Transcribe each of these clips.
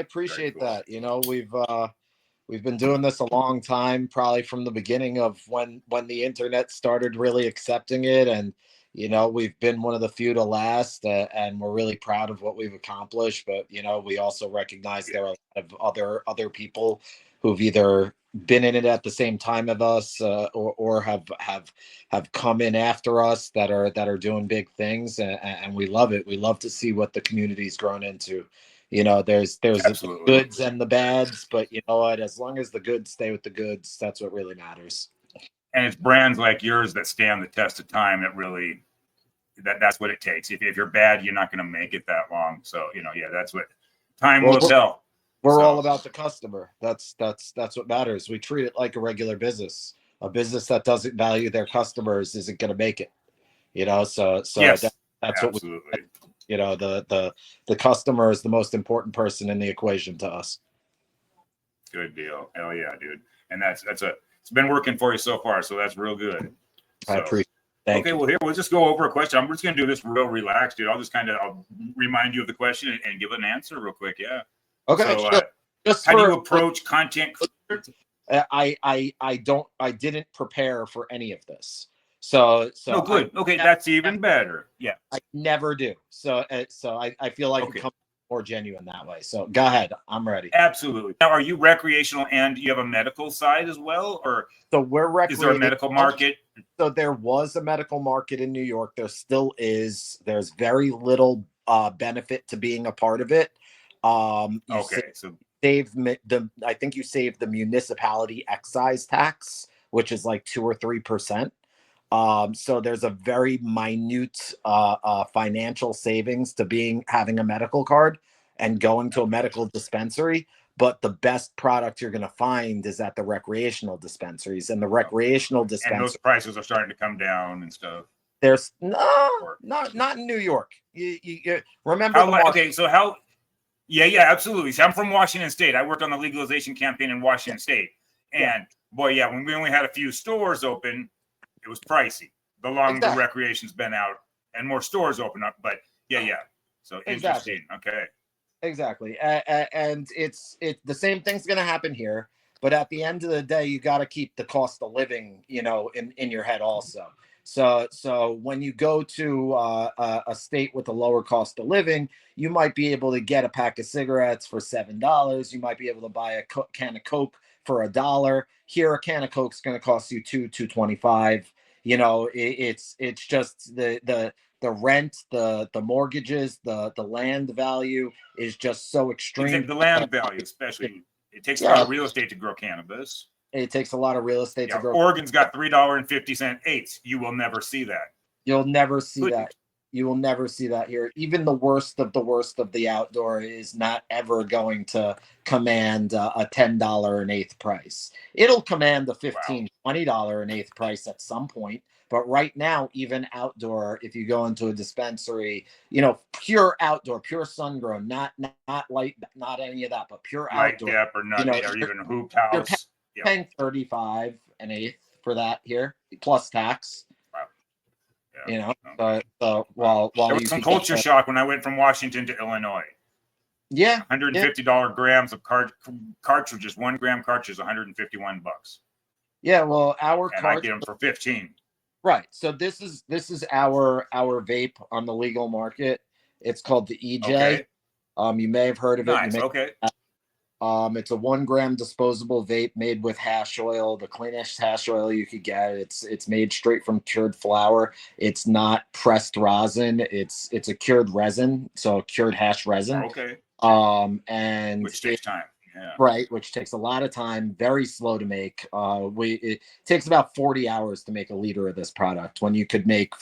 appreciate cool. that. You know, we've been doing this a long time, probably from the beginning of when the internet started really accepting it, and you know, we've been one of the few to last, and we're really proud of what we've accomplished. But you know, we also recognize there are a lot of other people who've either been in it at the same time as us, or have come in after us that are doing big things, and we love it. We love to see what the community's grown into. You know, there's the Absolutely. goods and the bads, but you know what? As long as the goods stay with the goods, that's what really matters. And it's brands like yours that stand the test of time that really that's what it takes. If you're bad, you're not going to make it that long. So, you know, yeah, that's what time will tell. We're all about the customer. That's what matters. We treat it like a regular business. A business that doesn't value their customers isn't going to make it. You know, so yes, that's absolutely. what we, you know, the customer is the most important person in the equation to us. Good deal. Hell yeah, dude. And it's been working for you so far, so that's real good. So, I appreciate it. Thank you. Well, here, we'll just go over a question. I'm just going to do this real relaxed, dude. I'll remind you of the question and give an answer real quick. Yeah. Okay. So, just how do you approach content? I didn't prepare for any of this. So no, good. Okay, that's even better. Yeah. I never do. So I feel like it comes more genuine that way. So go ahead. I'm ready. Absolutely. Now, are you recreational and you have a medical side as well? Or so we're recreational. Is there a medical market? So there was a medical market in New York. There still is. There's very little benefit to being a part of it. I think you save the municipality excise tax, which is like 2 or 3%. So there's a very minute financial savings to having a medical card and going to a medical dispensary. But the best product you're going to find is at the recreational dispensaries, and the recreational dispensaries. And those prices are starting to come down and stuff. There's not in New York. You remember? Yeah, absolutely. So I'm from Washington State. I worked on the legalization campaign in Washington State, and when we only had a few stores open, it was pricey. The longer the recreation's been out and more stores open up, but so interesting. Okay. Exactly. And it's the same thing's going to happen here, but at the end of the day, you got to keep the cost of living, you know, in your head also. So when you go to a state with a lower cost of living, you might be able to get a pack of cigarettes for $7. You might be able to buy a can of Coke for $1. Here, a can of Coke's going to cost you $2.25. You know, it's just the rent, the mortgages, the land value is just so extreme. The land value, especially, it takes a lot of real estate to grow cannabis. It takes a lot of real estate to grow. Oregon's got $3.50 eighths. You will never see that. You'll never see that. You will never see that here. Even the worst of the outdoor is not ever going to command a $10 an eighth price. It'll command the $15, $20 an eighth price at some point. But right now, even outdoor, if you go into a dispensary, you know, pure outdoor, pure sun grown, not light, not any of that, but pure outdoor. Light dip or not, or even a hoop house. You're paying $35 an eighth for that here, plus tax. Wow. Yeah. You know, so while there was some culture shock when I went from Washington to Illinois. Yeah, $150 grams of cartridges. 1 gram cartridge, $151. Yeah, well, I get them for 15. Right. So this is our vape on the legal market. It's called the EJ. Okay. You may have heard of it. Nice. Okay. It's a 1 gram disposable vape made with hash oil, the cleanest hash oil you could get. It's made straight from cured flower. It's not pressed rosin. It's a cured resin, so cured hash resin. Okay. And which takes time. Yeah. Right, which takes a lot of time, very slow to make. It takes about 40 hours to make a liter of this product when you could make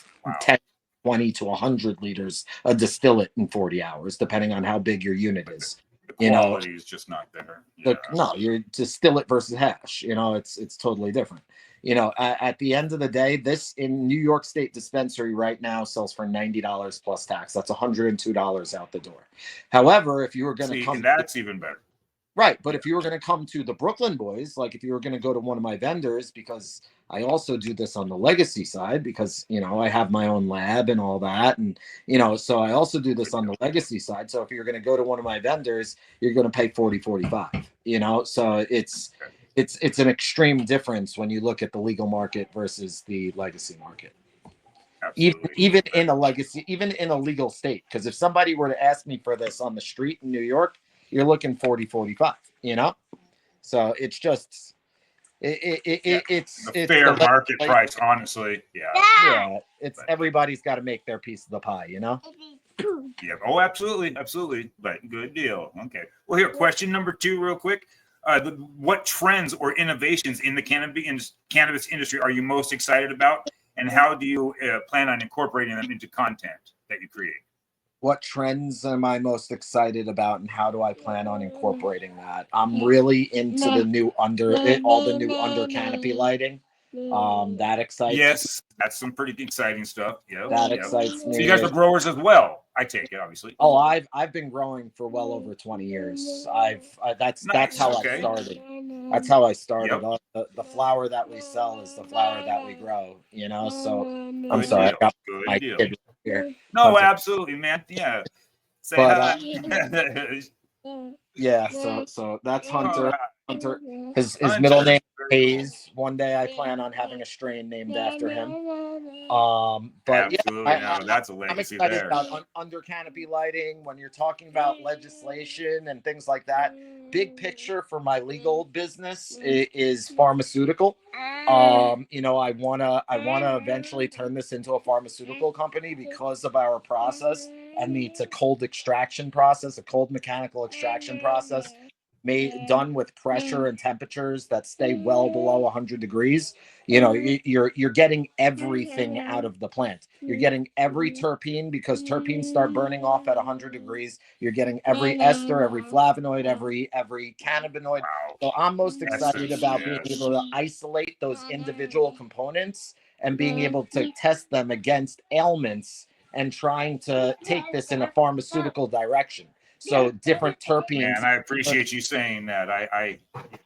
10, 20 to 100 liters a distillate in 40 hours, depending on how big your unit is. The quality is just not there. Yeah. No, you're distillate versus hash. You know, it's totally different. You know, at the end of the day, this in New York State dispensary right now sells for $90 plus tax. That's $102 out the door. However, if you were going to come, that's even better. Right. But if you were going to come to the Brooklyn Boys, like if you were going to go to one of my vendors, because I also do this on the legacy side, because, I have my own lab and all that. And, so I also do this on the legacy side. So if you're going to go to one of my vendors, you're going to pay 40-45, so it's an extreme difference when you look at the legal market versus the legacy market. Even in a legacy, even in a legal state. Because if somebody were to ask me for this on the street in New York, you're looking 40-45, so it's just it's fair market price, honestly. Yeah, it's everybody's got to make their piece of the pie. Yeah. Oh, absolutely. But good deal. Okay. Well, here, question number 2 real quick. What trends or innovations in the cannabis industry are you most excited about, and how do you plan on incorporating them into content that you create? What trends am I most excited about, and how do I plan on incorporating that? I'm really into the new all the new under canopy lighting. That excites. Yes, that's some pretty exciting stuff. Yeah, that excites me. So you guys are growers as well, I take it, obviously. Oh, I've been growing for well over 20 years. That's how I started. That's how I started. Yep. The flower that we sell is the flower that we grow. So I'm sorry, I got my kid here. No, absolutely, man. Yeah. Say hi. Yeah, so that's Hunter. Hunter. His middle name is Hayes. One day I plan on having a strain named after him. But absolutely, that's a legacy. I'm excited about under canopy lighting. When you're talking about legislation and things like that, big picture for my legal business is pharmaceutical. I wanna eventually turn this into a pharmaceutical company because of our process, and it's a cold extraction process, a cold mechanical extraction process done with pressure and temperatures that stay well below 100 degrees. You're getting everything out of the plant. You're getting every terpene, because terpenes start burning off at 100 degrees. You're getting every ester, every flavonoid, every cannabinoid. So I'm most excited about being able to isolate those individual components and being able to test them against ailments and trying to take this in a pharmaceutical direction. So different terpenes. And I appreciate you saying that. I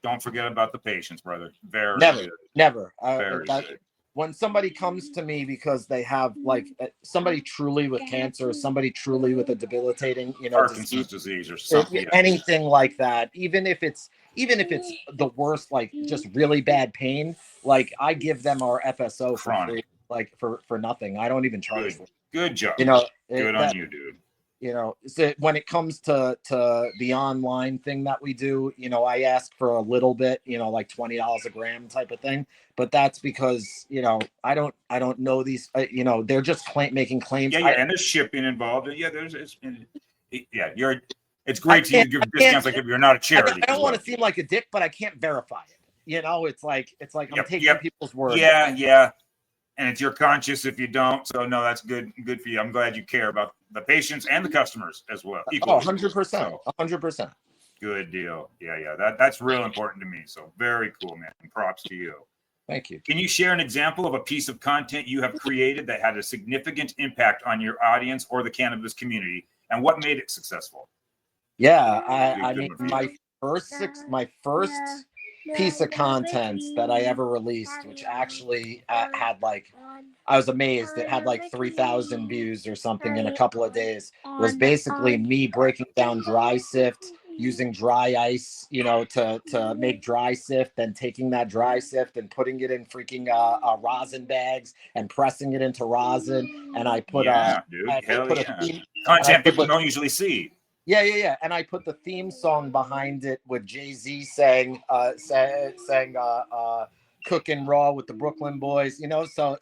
don't forget about the patients, brother. Very good. Never. Very good. When somebody comes to me because they have somebody truly with cancer, somebody truly with a debilitating, Parkinson's disease or something, anything like that, even if it's the worst, just really bad pain, I give them our FSO for free, for nothing. I don't even charge for it. Good job. Good on you, dude. So when it comes to the online thing that we do, I ask for a little bit, like $20 a gram type of thing. But that's because, I don't know these, they're just making claims. Yeah, and there's shipping involved. Yeah, it's great to give discounts like if you're not a charity. I don't want to seem like a dick, but I can't verify it. It's like I'm taking people's word. Yeah. And it's your conscience if you don't. So no, that's good for you. I'm glad you care about the patients and the customers as well. 100%. 100%. Good deal. Yeah. That's real important to me. So very cool, man. And props to you. Thank you. Can you share an example of a piece of content you have created that had a significant impact on your audience or the cannabis community, and what made it successible? Yeah, I mean, my first piece of content that I ever released, which actually had I was amazed, it had 3,000 views or something in a couple of days, was basically me breaking down dry sift, using dry ice, to make dry sift, then taking that dry sift and putting it in freaking rosin bags and pressing it into rosin. And I put content people don't usually see. Yeah. And I put the theme song behind it with Jay-Z saying cooking raw with the Brooklyn Boys, so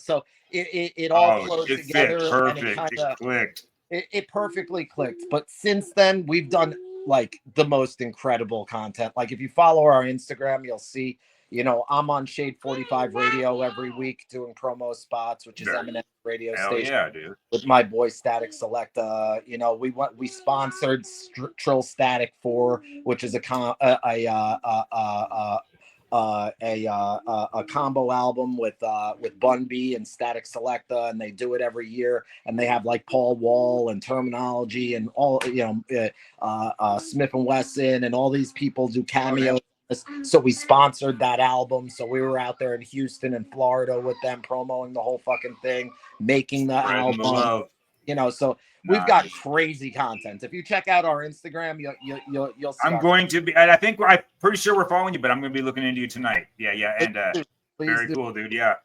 it all flowed together. Perfect. And it clicked. It perfectly clicked. But since then, we've done the most incredible content. If you follow our Instagram, you'll see, I'm on Shade 45 Radio every week doing promo spots, which is Eminem radio station. Yeah, dude. With my boy Static Selecta. We sponsored Trill Static 4, which is a a combo album with Bun B and Static Selecta, and they do it every year. And they have like Paul Wall and Terminology and all, Smith and Wesson and all these people do cameos. So we sponsored that album. So we were out there in Houston and Florida with them, promoting the whole fucking thing, making the album. The love. So we've got crazy content. If you check out our Instagram, you'll see. I'm going to be, and I'm pretty sure we're following you, but I'm going to be looking into you tonight. Yeah. And very cool, dude. Yeah.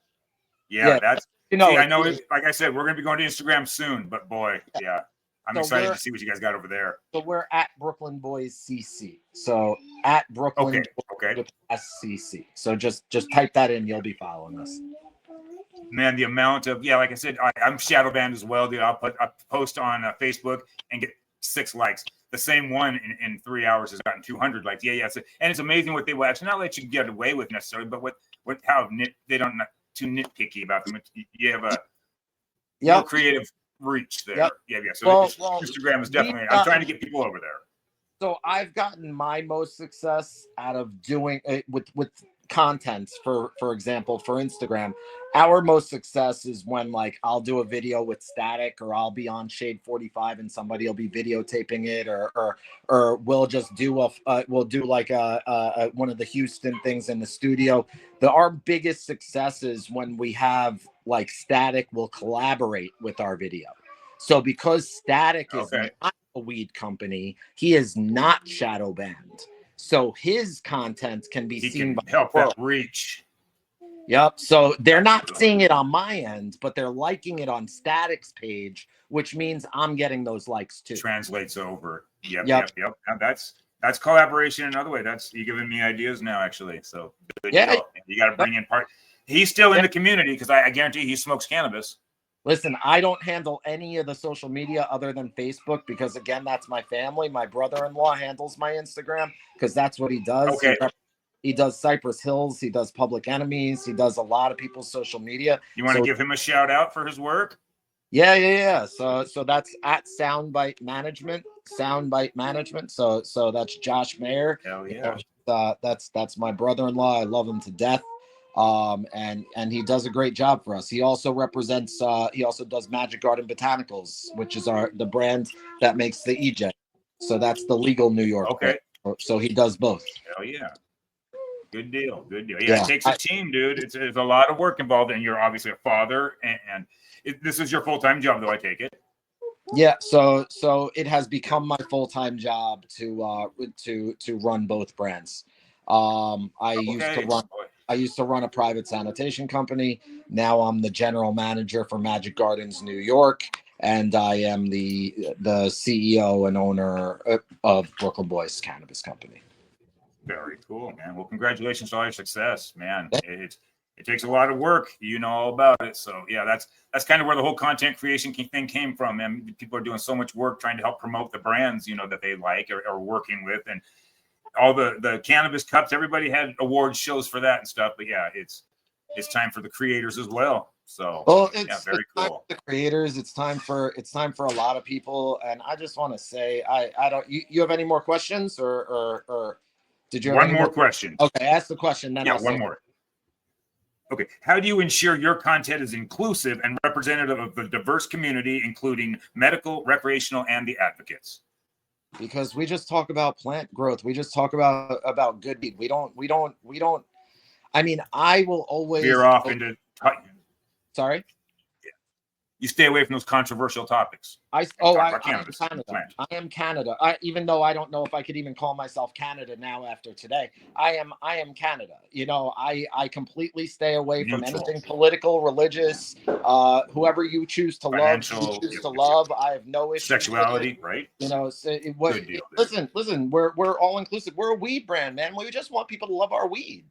That's, I know, like I said, we're going to be going to Instagram soon, but boy, yeah. I'm excited to see what you guys got over there. So we're at Brooklyn Boys CC. So at Brooklyn Boys SCC. So just type that in. You'll be following us. Man, the amount of, like I said, I'm shadow banned as well, dude. I'll post on Facebook and get 6 likes. The same one in 3 hours has gotten 200 likes. Yeah. So, and it's amazing what they will actually not let you get away with necessarily, but how they don't not too nitpicky about them. You have a more creative reach there. Yeah. So Instagram is definitely. I'm trying to get people over there. So I've gotten my most success out of doing it with content. For example, for Instagram, our most success is when like I'll do a video with Static, or I'll be on Shade 45 and somebody will be videotaping it, or we'll just do we'll do like a one of the Houston things in the studio. Our biggest success is when we have like Static will collaborate with our video. So because Static is not a weed company, he is not shadow banned. So his content can be seen by help that reach. Yep. So they're not seeing it on my end, but they're liking it on Static's page, which means I'm getting those likes too. Translates over. Yep. Now that's collaboration another way. That's you giving me ideas now, actually. So good deal. You got to bring in part. He's still in the community because I guarantee he smokes cannabis. Listen, I don't handle any of the social media other than Facebook because, again, that's my family. My brother-in-law handles my Instagram because that's what he does. Okay. He does Cypress Hills. He does Public Enemies. He does a lot of people's social media. You want to give him a shout out for his work? Yeah. So that's at Soundbite Management. So that's Josh Mayer. Hell yeah. That's my brother-in-law. I love him to death. And he does a great job for us. He also represents he also does Magic Garden Botanicals, which is the brand that makes the EJ. So that's the legal New York brand. So he does both. Hell yeah. Good deal. Yeah, it takes a team, dude. There's a lot of work involved, and you're obviously a father, and this is your full-time job, though, I take it. Yeah, so it has become my full-time job to run both brands. I used to run a private sanitation company. Now I'm the general manager for Magic Gardens New York, and I am the CEO and owner of Brooklyn Boys Cannabis Company. Very cool, man. Well, congratulations on all your success, man. It takes a lot of work. You know all about it. So yeah, that's kind of where the whole content creation thing came from, man. People are doing so much work trying to help promote the brands, that they like or are working with, and all the cannabis cups. Everybody had award shows for that and stuff. But yeah, it's time for the creators as well. So it's very cool. Time for the creators. It's time for a lot of people. And I just want to say, I don't. You have any more questions or did you have one more question? Okay, ask the question. Then one more. Okay, how do you ensure your content is inclusive and representative of the diverse community, including medical, recreational, and the advocates? Because we just talk about plant growth. We just talk about good weed. We don't. I mean, I will always veer off into. Sorry. You stay away from those controversial topics. I am Canada. Even though I don't know if I could even call myself Canada now after today. I am Canada. I completely stay away from anything political, religious, whoever you choose to love, I have no issue. Sexuality, right? Listen, we're all inclusive. We're a weed brand, man. We just want people to love our weed.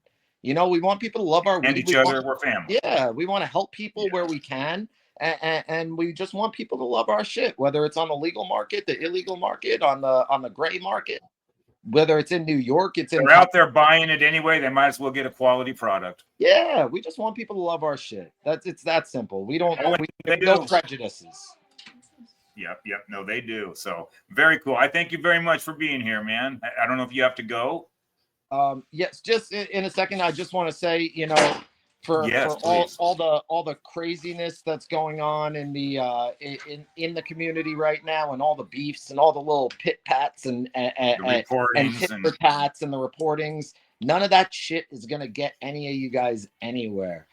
We want people to love our weed. And each other, we're family. Yeah, we want to help people where we can. And we just want people to love our shit, whether it's on the legal market, the illegal market, on the gray market, whether it's in New York, they're out there buying it anyway. They might as well get a quality product. Yeah, we just want people to love our shit. It's that simple. We have no prejudices. Yep. No, they do. So very cool. I thank you very much for being here, man. I don't know if you have to go. Yes, just in a second, I just want to say, for Yes, all please. all the craziness that's going on in the in the community right now, and all the beefs and all the little pit pats The and reportings tit and for tats and the reportings, none of that shit is gonna get any of you guys anywhere.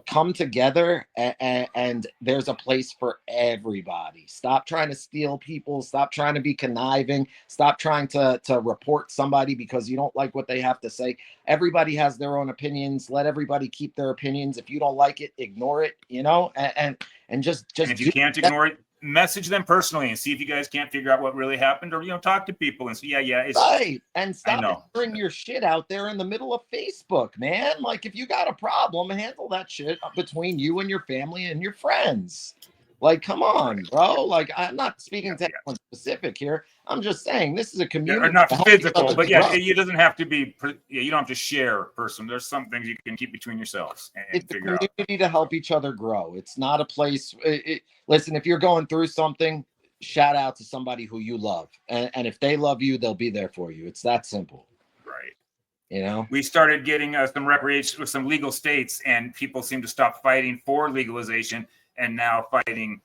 Come together, and there's a place for everybody. Stop trying to steal people. Stop trying to be conniving. Stop trying to report somebody because you don't like what they have to say. Everybody has their own opinions. Let everybody keep their opinions. If you don't like it, ignore it. And just and if you do can't that. ignore it, message them personally and see if you guys can't figure out what really happened, or talk to people and say, yeah, it's Right. And I stop know. airing your shit out there in the middle of Facebook, man. Like, if you got a problem, handle that shit between you and your family and your friends. Like, come on, bro. Like, I'm not speaking to Yeah. anyone specific here. I'm just saying this is a Yeah, community not to help each physical, other but grow. it doesn't have to be. You don't have to share person. There's some things you can keep between yourselves and It's a figure out. community to help each other grow. It's not a place. Listen, if you're going through something, shout out to somebody who you love. And if they love you, they'll be there for you. It's that simple. Right. We started getting some recreation with some legal states, and people seem to stop fighting for legalization and now fighting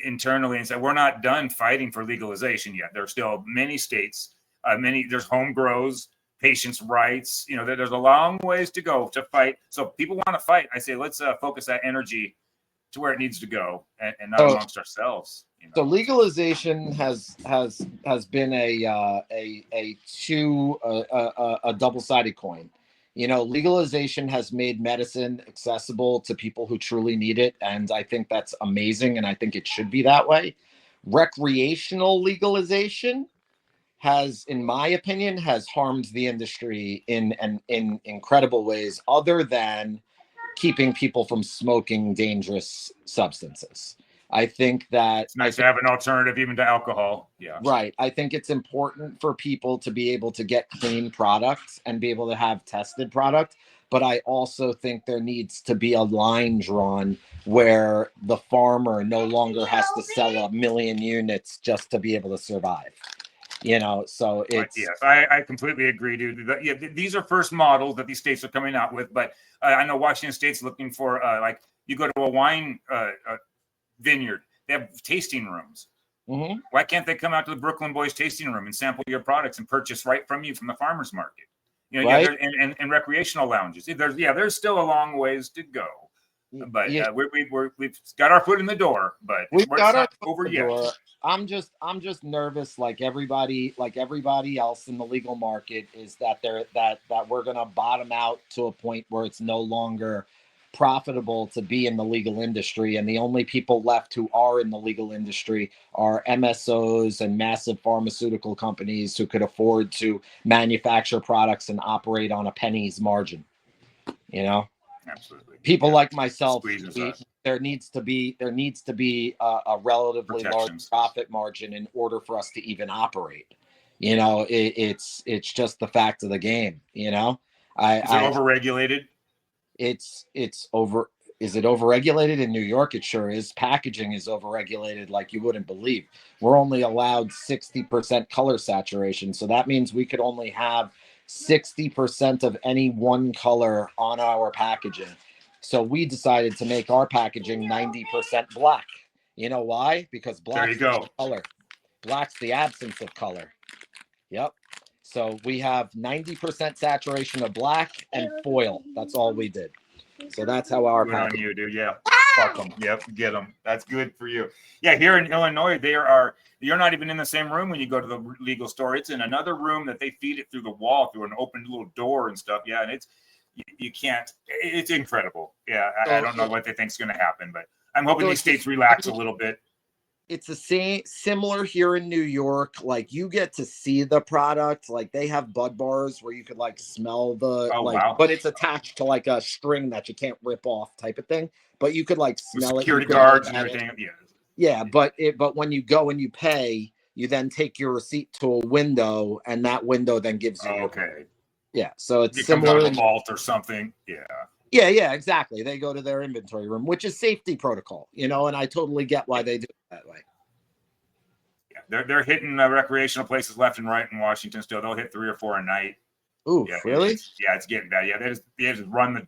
internally and say, we're not done fighting for legalization yet. There's still many states, there's home grows, patients' rights. There's a long ways to go to fight. So people want to fight. I say, let's focus that energy to where it needs to go, and not amongst ourselves. So legalization has been a double-sided coin. Legalization has made medicine accessible to people who truly need it, and I think that's amazing, and I think it should be that way. Recreational legalization has, in my opinion, has harmed the industry in incredible ways, other than keeping people from smoking dangerous substances. I think that it's nice to have an alternative even to alcohol. Yeah. Right. I think it's important for people to be able to get clean products and be able to have tested product. But I also think there needs to be a line drawn where the farmer no longer has to sell 1 million units just to be able to survive. So it's yes, I completely agree, dude. These are first models that these states are coming out with, but I know Washington State's looking for like, you go to a wine vineyard, they have tasting rooms. Mm-hmm. Why can't they come out to the Brooklyn Boys tasting room and sample your products and purchase right from you from the farmer's market? Right? And recreational lounges. There's still a long ways to go, but we've got our foot in the door, but we've got our foot over in the yet. door. I'm just nervous, like everybody else in the legal market, is that we're gonna bottom out to a point where it's no longer profitable to be in the legal industry, and the only people left who are in the legal industry are MSOs and massive pharmaceutical companies who could afford to manufacture products and operate on a penny's margin. Absolutely. People like myself, there needs to be a relatively large profit margin in order for us to even operate. It's just the fact of the game. Is it overregulated? It's over. Is it overregulated in New York? It sure is. Packaging is overregulated like you wouldn't believe. We're only allowed 60% color saturation, so that means we could only have 60% of any one color on our packaging. So we decided to make our packaging 90% black. You know why? Because black's the color. Black's the absence of color. Yep. So we have 90% saturation of black and foil. That's all we did. So that's how our good on you, dude. Yeah. Fuck them. Yep. Get them. That's good for you. Yeah. Here in Illinois, you're not even in the same room when you go to the legal store. It's in another room that they feed it through the wall, through an open little door and stuff. Yeah. And you can't, it's incredible. Yeah. I don't know what they think is going to happen, but I'm hoping these states relax a little bit. It's the similar here in New York. Like, you get to see the product. Like, they have bud bars where you could like smell wow. But it's attached to like a string that you can't rip off type of thing. But you could like smell with security it. Guards and everything. Yeah. But when you go and you pay, you then take your receipt to a window, and that window then gives you okay. Yeah. So it's similar to a vault or something. Yeah. Yeah, exactly. They go to their inventory room, which is safety protocol, and I totally get why they do it that way. Yeah, they're hitting recreational places left and right in Washington still. They'll hit 3 or 4 a night. Ooh, Yeah, really? it's getting bad. Yeah, they just run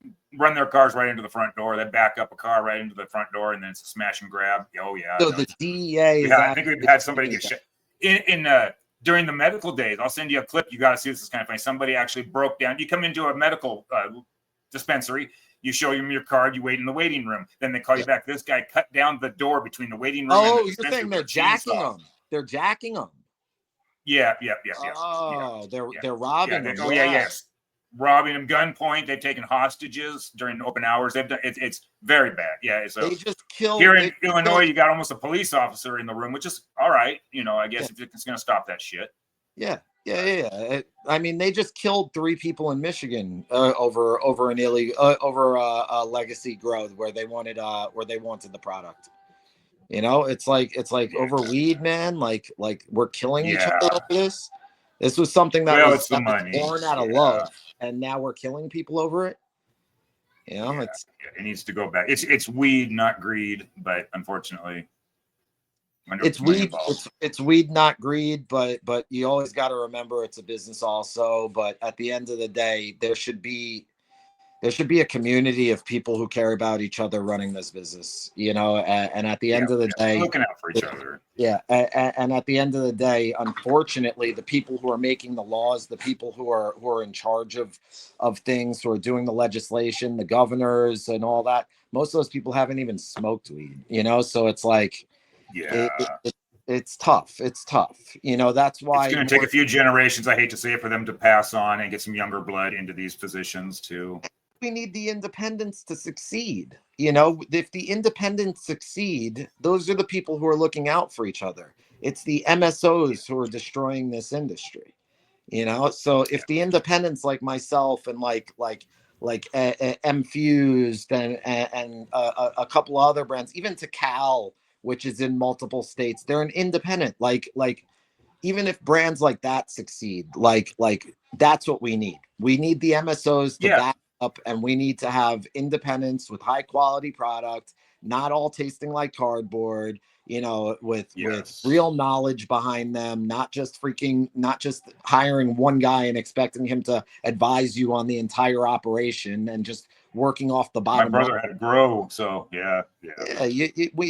their cars right into the front door. They back up a car right into the front door, and then it's a smash and grab. Oh yeah. So No. the DEA is I think we've had somebody actually get shot in during the medical days. I'll send you a clip. You got to see this. Is kind of funny. Somebody actually broke down. You come into a medical dispensary. You show them your card. You wait in the waiting room. Then they call you back. This guy cut down the door between the waiting room and the Oh, you're dispensary saying they're with a chainsaw. jacking them? They're jacking them. Yeah. Oh, Yeah. they're robbing them. Oh yeah, yes. Robbing them, gunpoint. They've taken hostages during open hours. They've done it's very bad. Yeah. So They just killed. here in Illinois, you got almost a police officer in the room, which is all right. You know, I guess if it's going to stop that shit. Yeah. I mean, they just killed 3 people in Michigan over an illegal over a legacy growth where they wanted the product. You know, it's like over weed, man. Like we're killing each other over this. This was something that was born out of love, and now we're killing people over it. You know, it needs to go back. It's weed, not greed, but unfortunately, it's weed. It's weed, not greed. But you always got to remember it's a business also. But at the end of the day, there should be a community of people who care about each other running this business, you know, and at the end of the day, looking out for each other. Yeah. And at the end of the day, unfortunately, the people who are making the laws, the people who are in charge of things, who are doing the legislation, the governors and all that, most of those people haven't even smoked weed, you know? So it's like, it's tough. It's tough. You know, that's why it's going to take a few generations, I hate to say it, for them to pass on and get some younger blood into these positions too. We need the independents to succeed. You know, if the independents succeed, those are the people who are looking out for each other. It's the MSOs who are destroying this industry. You know, so if the independents like myself and like M Fused and a couple of other brands, even to Cal, which is in multiple states, they're an independent. Like even if brands like that succeed, like that's what we need. We need the MSOs to back up, and we need to have independents with high quality product, not all tasting like cardboard, you know, with real knowledge behind them, not just hiring one guy and expecting him to advise you on the entire operation and just working off the bottom. My brother had to grow, so yeah.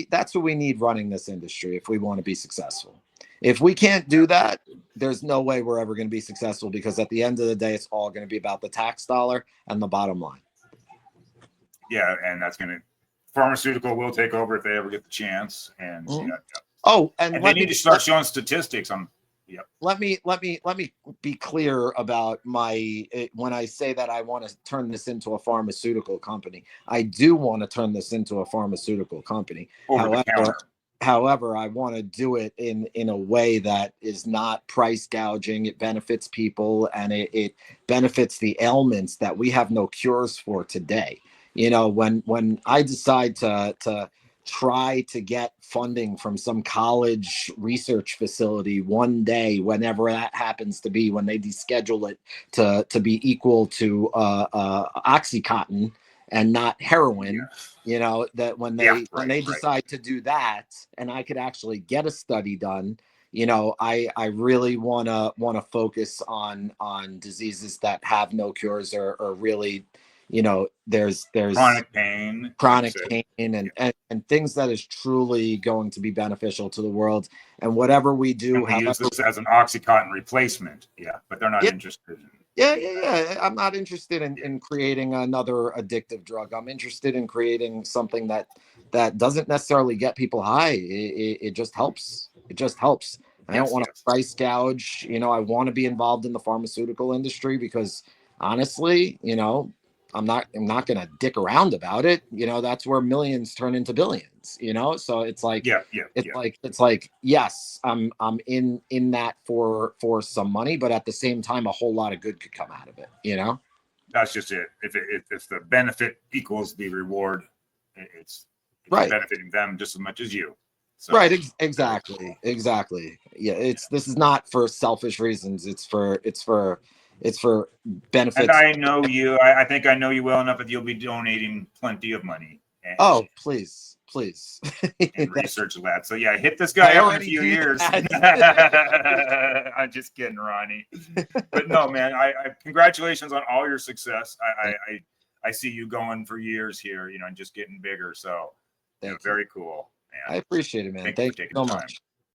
That's what we need running this industry if we want to be successful. If we can't do that, there's no way we're ever going to be successful, because at the end of the day, it's all going to be about the tax dollar and the bottom line. Yeah, and that's going to pharmaceutical will take over if they ever get the chance. And and they need to start showing statistics on. Yeah. Let me be clear about when I say that I want to turn this into a pharmaceutical company. I do want to turn this into a pharmaceutical company. However, I want to do it in a way that is not price gouging. It benefits people, and it benefits the ailments that we have no cures for today. You know, when I decide to try to get funding from some college research facility one day, whenever that happens to be, when they deschedule it to be equal to Oxycontin and not heroin, you know, that when they decide to do that, and I could actually get a study done, you know, I really want to focus on diseases that have no cures, or really, you know, there's chronic pain and things that is truly going to be beneficial to the world. And whatever we do, we use this as an Oxycontin replacement. Yeah, but they're not interested in. Yeah. I'm not interested in creating another addictive drug. I'm interested in creating something that doesn't necessarily get people high. It just helps. It just helps. I don't want to price gouge. You know, I want to be involved in the pharmaceutical industry because honestly, you know, I'm not going to dick around about it. You know, that's where millions turn into billions, you know? So it's like, it's like, yes, I'm in that for some money, but at the same time, a whole lot of good could come out of it, you know? That's just it. If the benefit equals the reward, it's benefiting them just as much as you. So, right. Exactly. Yeah. This is not for selfish reasons. It's for benefits. And I know you. I think I know you well enough that you'll be donating plenty of money. Oh, please. please. And research that. So yeah, hit this guy up in a few years. I'm just kidding, Ronnie. But no, man, I congratulations on all your success. I see you going for years here, you know, and just getting bigger. So very cool. Man. I appreciate it, man. Thank you so much.